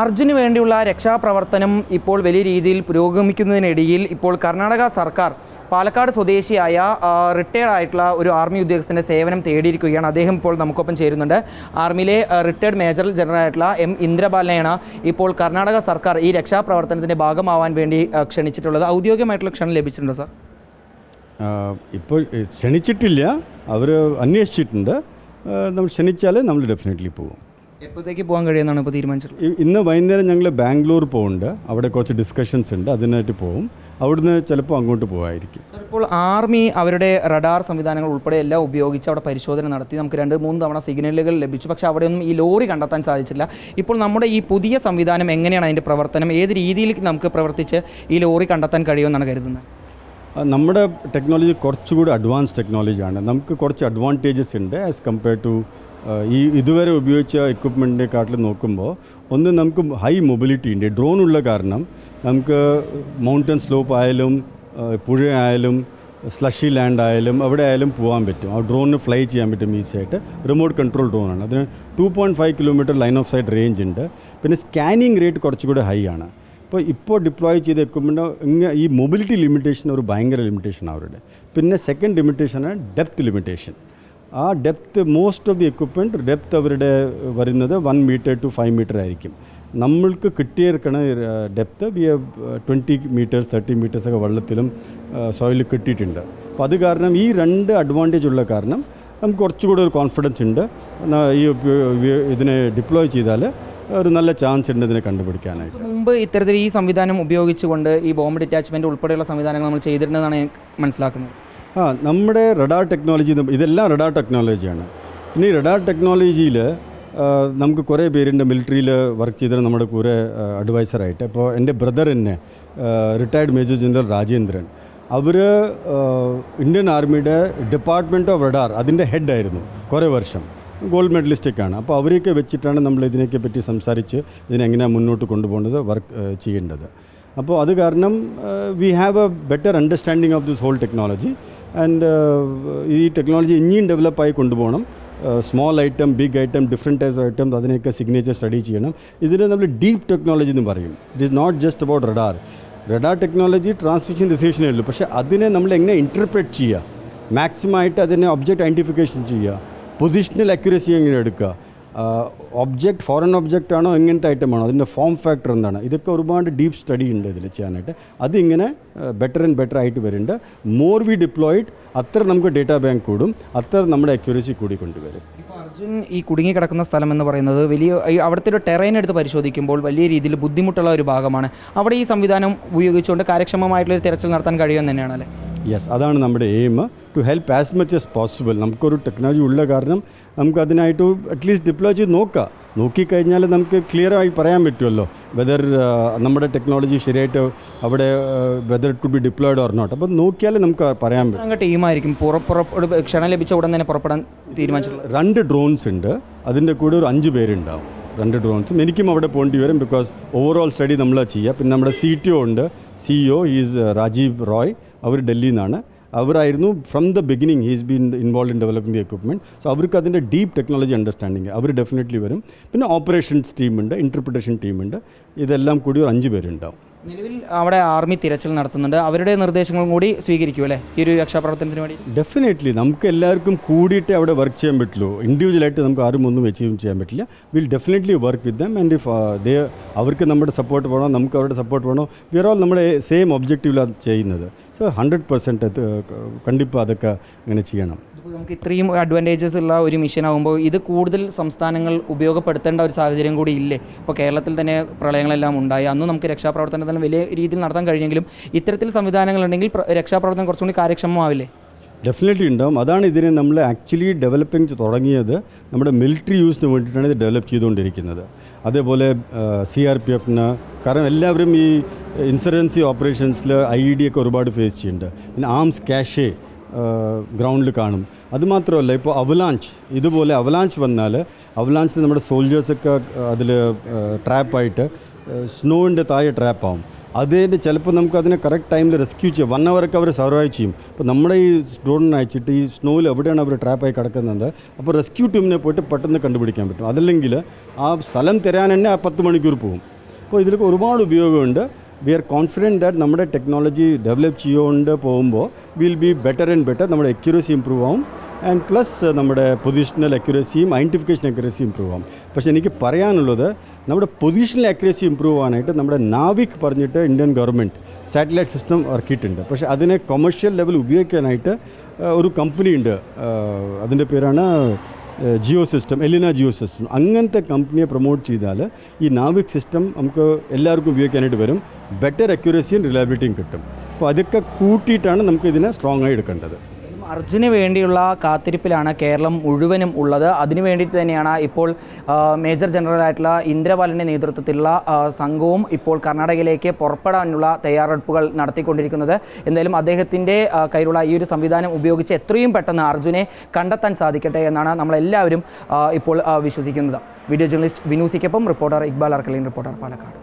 അർജുന് വേണ്ടിയുള്ള രക്ഷാപ്രവർത്തനം ഇപ്പോൾ വലിയ രീതിയിൽ പുരോഗമിക്കുന്നതിനിടയിൽ ഇപ്പോൾ കർണാടക സർക്കാർ പാലക്കാട് സ്വദേശിയായ റിട്ടയർഡ് ആയിട്ടുള്ള ഒരു ആർമി ഉദ്യോഗസ്ഥൻ്റെ സേവനം തേടിയിരിക്കുകയാണ്. അദ്ദേഹം ഇപ്പോൾ നമുക്കൊപ്പം ചേരുന്നുണ്ട്. ആർമിയിലെ റിട്ടയർഡ് മേജർ ജനറൽ ആയിട്ടുള്ള എം ഇന്ദ്രബാലനെയാണ് ഇപ്പോൾ കർണാടക സർക്കാർ ഈ രക്ഷാപ്രവർത്തനത്തിൻ്റെ ഭാഗമാവാൻ വേണ്ടി ക്ഷണിച്ചിട്ടുള്ളത്. ഔദ്യോഗികമായിട്ടുള്ള ക്ഷണം ലഭിച്ചിട്ടുണ്ടോ സാർ? ഇപ്പോൾ ക്ഷണിച്ചിട്ടില്ല, അവർ അന്വേഷിച്ചിട്ടുണ്ട്. നമ്മൾ ക്ഷണിച്ചാൽ നമ്മൾ ഡെഫിനറ്റ്ലി പോകും. എപ്പോഴത്തേക്ക് പോകാൻ കഴിയുമെന്നാണ് ഇപ്പോൾ തീരുമാനിച്ചത്? ഇന്ന് വൈകുന്നേരം ഞങ്ങൾ ബാംഗ്ലൂർ പോകുന്നുണ്ട്. അവിടെ കുറച്ച് ഡിസ്കഷൻസ് ഉണ്ട്, അതിനായിട്ട് പോകും. അവിടുന്ന് ചിലപ്പോൾ അങ്ങോട്ട് പോകുമായിരിക്കും. സാർ, ഇപ്പോൾ ആർമി അവരുടെ റഡാർ സംവിധാനങ്ങൾ ഉൾപ്പെടെ എല്ലാം ഉപയോഗിച്ച് അവിടെ പരിശോധന നടത്തി. നമുക്ക് 2-3 തവണ സിഗ്നലുകൾ ലഭിച്ചു. പക്ഷേ അവിടെയൊന്നും ഈ ലോറി കണ്ടെത്താൻ സാധിച്ചില്ല. ഇപ്പോൾ നമ്മുടെ ഈ പുതിയ സംവിധാനം എങ്ങനെയാണ് അതിൻ്റെ പ്രവർത്തനം? ഏത് രീതിയിൽ നമുക്ക് പ്രവർത്തിച്ച് ഈ ലോറി കണ്ടെത്താൻ കഴിയുമെന്നാണ് കരുതുന്നത്? നമ്മുടെ ടെക്നോളജി കുറച്ചുകൂടി അഡ്വാൻസ് ടെക്നോളജിയാണ്. നമുക്ക് കുറച്ച് അഡ്വാൻറ്റേജസ് ഉണ്ട് ആസ് കമ്പയർ ടു ഇതുവരെ ഉപയോഗിച്ച എക്വിപ്മെൻറ്റിനെക്കാട്ടിൽ നോക്കുമ്പോൾ. ഒന്ന്, നമുക്ക് ഹൈ മൊബിലിറ്റി ഉണ്ട്. ഡ്രോൺ ഉള്ള കാരണം നമുക്ക് മൗണ്ടൻ സ്ലോപ്പ് ആയാലും പുഴ ആയാലും സ്ലഷി ലാൻഡ് ആയാലും എവിടെ ആയാലും പോകാൻ പറ്റും. ആ ഡ്രോണിന് ഫ്ലൈ ചെയ്യാൻ പറ്റും ഈസിയായിട്ട്. റിമോട്ട് കൺട്രോൾ ഡ്രോണാണ്. അതിന് 2.5 kilometre line of sight range ഉണ്ട്. പിന്നെ സ്കാനിങ് റേറ്റ് കുറച്ചുകൂടി ഹൈ ആണ്. ഇപ്പോൾ ഡിപ്ലോയ് ചെയ്ത എക്വിപ്മെൻറ്റ് ഈ മൊബിലിറ്റി ലിമിറ്റേഷൻ ഒരു ഭയങ്കര ലിമിറ്റേഷൻ അവരുടെ. പിന്നെ സെക്കൻഡ് ലിമിറ്റേഷനാണ് ഡെപ്ത് ലിമിറ്റേഷൻ. ആ depth most of the equipment depth അവരുടെ വരുന്നത് 1 മീറ്റർ to 5 മീറ്റർ ആയിരിക്കും. നമ്മൾക്ക് കിട്ടിയിരിക്കണ ഡെപ്ത് 20 മീറ്റേഴ്സ് 30 മീറ്റേഴ്സൊക്കെ വെള്ളത്തിലും സോയിലിൽ കിട്ടിയിട്ടുണ്ട്. അപ്പോൾ അത് കാരണം ഈ 2 അഡ്വാൻറ്റേജ് ഉള്ള കാരണം നമുക്ക് കുറച്ചുകൂടി ഒരു കോൺഫിഡൻസ് ഉണ്ട്. ഈ ഇതിനെ ഡിപ്ലോയ് ചെയ്താൽ ഒരു നല്ല ചാൻസ് ഉണ്ട് ഇതിനെ കണ്ടുപിടിക്കാനായിട്ട്. മുമ്പ് ഇത്തരത്തിൽ ഈ സംവിധാനം ഉപയോഗിച്ചുകൊണ്ട് ഈ ബോംബ് ഡിറ്റാച്ച്മെൻറ്റ് ഉൾപ്പെടെയുള്ള സംവിധാനങ്ങൾ നമ്മൾ ചെയ്തിട്ടുണ്ടെന്നാണ് ഞാൻ മനസ്സിലാക്കുന്നത്. നമ്മുടെ റഡാർ ടെക്നോളജി, ഇതെല്ലാം റഡാർ ടെക്നോളജിയാണ്. ഇനി റഡാർ ടെക്നോളജിയിൽ നമുക്ക് കുറേ പേരുണ്ട് മിലിറ്ററിയിൽ വർക്ക് ചെയ്തിട്ട് നമ്മുടെ കൂടെ അഡ്വൈസറായിട്ട്. അപ്പോൾ എൻ്റെ ബ്രദർ തന്നെ റിട്ടയർഡ് മേജർ ജനറൽ രാജേന്ദ്രൻ, അവർ ഇന്ത്യൻ ആർമിയുടെ ഡിപ്പാർട്ട്മെൻറ്റ് ഓഫ് റഡാർ അതിൻ്റെ ഹെഡായിരുന്നു കുറേ വർഷം. ഗോൾഡ് മെഡലിസ്റ്റൊക്കെയാണ്. അപ്പോൾ അവരെയൊക്കെ വെച്ചിട്ടാണ് നമ്മൾ ഇതിനെയൊക്കെ പറ്റി സംസാരിച്ച് ഇതിനെങ്ങനെയാണ് മുന്നോട്ട് കൊണ്ടുപോകേണ്ടത്, വർക്ക് ചെയ്യേണ്ടത്. അപ്പോൾ അത് കാരണം we have a better understanding of this whole technology. And ഈ ടെക്നോളജി ഇനിയും ഡെവലപ്പായി കൊണ്ടുപോകണം. Small item, big item, different types item, അതിനെയൊക്കെ സിഗ്നേച്ചർ സ്റ്റഡി ചെയ്യണം. ഇതിന് നമ്മൾ ഡീപ്പ് ടെക്നോളജി എന്ന് പറയും. It is not just about radar. Radar technology transmission റിസീപ്ഷനേ ഉള്ളൂ. പക്ഷേ അതിനെ നമ്മൾ എങ്ങനെ ഇൻറ്റർപ്രറ്റ് ചെയ്യുക, മാക്സിമം ആയിട്ട് അതിനെ ഒബ്ജക്റ്റ് ഐഡൻറ്റിഫിക്കേഷൻ ചെയ്യുക, പൊസിഷണൽ അക്യുറസി എങ്ങനെ എടുക്കുക, ഒബ്ജക്റ്റ് ഫോറിൻ ഒബ്ജക്റ്റ് ആണോ എങ്ങനത്തെ ഐറ്റമാണോ, അതിൻ്റെ ഫോം ഫാക്ടർ എന്താണ്, ഇതൊക്കെ ഒരുപാട് ഡീപ്പ് സ്റ്റഡി ഉണ്ട് ഇതിൽ ചെയ്യാനായിട്ട്. അതിങ്ങനെ ബെറ്റർ ആൻഡ് ബെറ്റർ ആയിട്ട് വരുന്നുണ്ട്. മോർ വി ഡിപ്ലോയിഡ് അത്ര നമുക്ക് ഡേറ്റാ ബാങ്ക് കൂടും, അത്ര നമ്മുടെ അക്യുറസി കൂടി കൊണ്ടുവരും. ഇപ്പോൾ അർജുൻ ഈ കുടുങ്ങിക്കിടക്കുന്ന സ്ഥലം എന്ന് പറയുന്നത് വലിയ അവിടുത്തെ ഒരു ടെറൈൻ എടുത്ത് പരിശോധിക്കുമ്പോൾ വലിയ രീതിയിൽ ബുദ്ധിമുട്ടുള്ള ഒരു ഭാഗമാണ്. അവിടെ ഈ സംവിധാനം ഉപയോഗിച്ചുകൊണ്ട് കാര്യക്ഷമമായിട്ടുള്ളൊരു തിരച്ചിൽ നടത്താൻ കഴിയുമെന്ന് തന്നെയാണ് അല്ലേ? യെസ്, അതാണ് നമ്മുടെ aim, to help as much as possible. നമുക്കൊരു ടെക്നോളജി ഉള്ള കാരണം നമുക്കതിനായിട്ട് അറ്റ്ലീസ്റ്റ് ഡിപ്ലോയ് ചെയ്ത് നോക്കിക്കഴിഞ്ഞാൽ നമുക്ക് ക്ലിയറായി പറയാൻ പറ്റുമല്ലോ വെദർ നമ്മുടെ ടെക്നോളജി ശരിയായിട്ട് അവിടെ whether to be deployed or not. അപ്പോൾ നോക്കിയാൽ നമുക്ക് പറയാൻ പറ്റും. അങ്ങ് ടീമായിരിക്കും ക്ഷണം ലഭിച്ച ഉടൻ തന്നെ പുറപ്പെടാൻ തീരുമാനിച്ചിട്ടുള്ളത്. 2 ഡ്രോൺസ് ഉണ്ട്, അതിൻ്റെ കൂടെ ഒരു 5 പേരുണ്ടാവും. 2 ഡ്രോൺസും എനിക്കും അവിടെ പോകേണ്ടി വരും. ബിക്കോസ് ഓവറോൾ സ്റ്റഡി നമ്മൾ ചെയ്യുക. പിന്നെ നമ്മുടെ CTO ഉണ്ട്, CEO ഈസ് രാജീവ് റോയ്, അവർ ഡൽഹിയിൽ നിന്നാണ്. അവരായിരുന്നു from the beginning he's been involve in developing the equipment. So അവർക്ക് അതിൻ്റെ ഡീപ്പ് ടെക്നോളജി അണ്ടർസ്റ്റാൻഡിങ് അവർ ഡെഫിനറ്റ്ലി വരും. പിന്നെ ഓപ്പറേഷൻസ് ടീമുണ്ട്, ഇൻ്റർപ്രിട്ടേഷൻ ടീമുണ്ട്. ഇതെല്ലാം കൂടി ഒരു 5 പേരുണ്ടാവും. നിലവിൽ അവിടെ ആർമി തിരച്ചിൽ നടത്തുന്നുണ്ട്. അവരുടെ നിർദ്ദേശങ്ങളും കൂടി സ്വീകരിക്കും അല്ലേ ഈ ഒരു രക്ഷാപ്രവർത്തനത്തിന് വേണ്ടി? ഡെഫിനറ്റ്ലി നമുക്ക് എല്ലാവർക്കും കൂടിയിട്ടേ അവിടെ വർക്ക് ചെയ്യാൻ പറ്റുള്ളൂ. ഇൻഡിവിജ്വലായിട്ട് നമുക്ക് ആരും ഒന്നും അച്ചീവ് ചെയ്യാൻ പറ്റില്ല. Will definitely work with dum. And if അവർക്ക് നമ്മുടെ സപ്പോർട്ട് വേണോ, നമുക്ക് അവരുടെ സപ്പോർട്ട് വേണോ, വി ആർ ഓൾ നമ്മുടെ സെയിം ഒബ്ജക്റ്റീവിലാണ് ചെയ്യുന്നത്. സോ 100% കണ്ടിപ്പോൾ അതൊക്കെ അങ്ങനെ ചെയ്യണം. നമുക്ക് ഇത്രയും അഡ്വാൻറ്റേജസ് ഉള്ള ഒരു മിഷൻ ആകുമ്പോൾ ഇത് കൂടുതൽ സംസ്ഥാനങ്ങൾ ഉപയോഗപ്പെടുത്തേണ്ട ഒരു സാഹചര്യം കൂടി ഇല്ലേ? ഇപ്പോൾ കേരളത്തിൽ തന്നെ പ്രളയങ്ങളെല്ലാം ഉണ്ടായി. അന്നും നമുക്ക് രക്ഷാപ്രവർത്തനം വലിയ രീതിയിൽ നടത്താൻ കഴിഞ്ഞെങ്കിലും ഇത്തരത്തിൽ സംവിധാനങ്ങളുണ്ടെങ്കിൽ രക്ഷാപ്രവർത്തനം കുറച്ചുകൂടി കാര്യക്ഷമമാവില്ലേ? ഡെഫിനറ്റ്ലി ഉണ്ടാവും. അതാണ് ഇതിനെ നമ്മൾ ആക്ച്വലി ഡെവലപ്പിംഗ് തുടങ്ങിയത്. നമ്മുടെ മിലിറ്ററി യൂസിന് വേണ്ടിയിട്ടാണ് ഇത് ഡെവലപ്പ് ചെയ്തുകൊണ്ടിരിക്കുന്നത്. അതേപോലെ CRPFന്, കാരണം എല്ലാവരും ഈ ഇൻസറൻസി ഓപ്പറേഷൻസിൽ IED ഒക്കെ ഒരുപാട് ഫേസ് ചെയ്യുന്നുണ്ട്. പിന്നെ ആംസ് ക്യാഷേ ഗ്രൗണ്ടിൽ കാണും. അതുമാത്രമല്ല, ഇപ്പോൾ ഇതുപോലെ അവലാഞ്ച് വന്നാൽ അവലാഞ്ചിൽ നമ്മുടെ സോൾജേഴ്സൊക്കെ അതിൽ ട്രാപ്പായിട്ട് സ്നോവിൻ്റെ താഴെ ട്രാപ്പാവും. അതിൻ്റെ ചിലപ്പോൾ നമുക്ക് അതിനെ കറക്റ്റ് ടൈമിൽ റെസ്ക്യൂ ചെയ്യാം 1 hourൊക്കെ അവർ സർവൈവ് ചെയ്യും. അപ്പോൾ നമ്മുടെ ഈ ഡ്രോണിനെ അയച്ചിട്ട് ഈ സ്നോയിൽ എവിടെയാണ് അവർ ട്രാപ്പായി കിടക്കുന്നത്, അപ്പോൾ റെസ്ക്യൂ ടീമിനെ പോയിട്ട് പെട്ടെന്ന് കണ്ടുപിടിക്കാൻ പറ്റും. അതല്ലെങ്കിൽ ആ സ്ഥലം തരാൻ തന്നെ ആ 10 മണിക്കൂർ പോകും. അപ്പോൾ ഇതിലൊക്കെ ഒരുപാട് ഉപയോഗമുണ്ട്. വി ആർ കോൺഫിഡൻറ്റ് ദാറ്റ് നമ്മുടെ ടെക്നോളജി ഡെവലപ്പ് ചെയ്തുകൊണ്ട് പോകുമ്പോൾ will be better and better. നമ്മുടെ അക്യുറസി ഇമ്പ്രൂവ് ആവും ആൻഡ് പ്ലസ് നമ്മുടെ പൊസിഷണൽ അക്യുറസിയും ഐഡൻറ്റിഫിക്കേഷൻ അക്യുറസിയും ഇമ്പ്രൂവ് ആവും. പക്ഷേ എനിക്ക് പറയാനുള്ളത് നമ്മുടെ പൊസിഷണൽ അക്യുറസി ഇമ്പ്രൂവ് ആവാനായിട്ട് നമ്മുടെ നാവിക് പറഞ്ഞിട്ട് ഇന്ത്യൻ ഗവൺമെൻറ് സാറ്റലൈറ്റ് സിസ്റ്റം ഇറക്കിയിട്ടുണ്ട്. പക്ഷേ അതിനെ കൊമേഴ്ഷ്യൽ ലെവൽ ഉപയോഗിക്കാനായിട്ട് ഒരു കമ്പനി ഉണ്ട്, അതിൻ്റെ പേരാണ് Geo System, Elina Geo System. അങ്ങനത്തെ കമ്പനിയെ പ്രൊമോട്ട് ചെയ്താൽ ഈ നാവിക് സിസ്റ്റം നമുക്ക് എല്ലാവർക്കും ഉപയോഗിക്കാനായിട്ട് വരും. ബെറ്റർ അക്യുറസിയും റിലയബിലിറ്റിയും കിട്ടും. അപ്പോൾ അതൊക്കെ കൂട്ടിയിട്ടാണ് നമുക്ക് ഇതിനെ സ്ട്രോങ് ആയി എടുക്കേണ്ടത്. അർജുന് വേണ്ടിയുള്ള കാത്തിരിപ്പിലാണ് കേരളം മുഴുവനും ഉള്ളത്. അതിനു വേണ്ടിയിട്ട് തന്നെയാണ് ഇപ്പോൾ മേജർ ജനറലായിട്ടുള്ള ഇന്ദ്രപാലിൻ്റെ നേതൃത്വത്തിലുള്ള സംഘവും ഇപ്പോൾ കർണാടകയിലേക്ക് പുറപ്പെടാനുള്ള തയ്യാറെടുപ്പുകൾ നടത്തിക്കൊണ്ടിരിക്കുന്നത്. എന്തായാലും അദ്ദേഹത്തിൻ്റെ കയ്യിലുള്ള ഈ ഒരു സംവിധാനം ഉപയോഗിച്ച് എത്രയും പെട്ടെന്ന് അർജുനെ കണ്ടെത്താൻ സാധിക്കട്ടെ എന്നാണ് നമ്മളെല്ലാവരും ഇപ്പോൾ വിശ്വസിക്കുന്നത്. വീഡിയോ ജേർണലിസ്റ്റ് വിനൂസിക്കൊപ്പം റിപ്പോർട്ടർ ഇക്ബാൽ അർക്കലീൻ, റിപ്പോർട്ടർ പാലക്കാട്.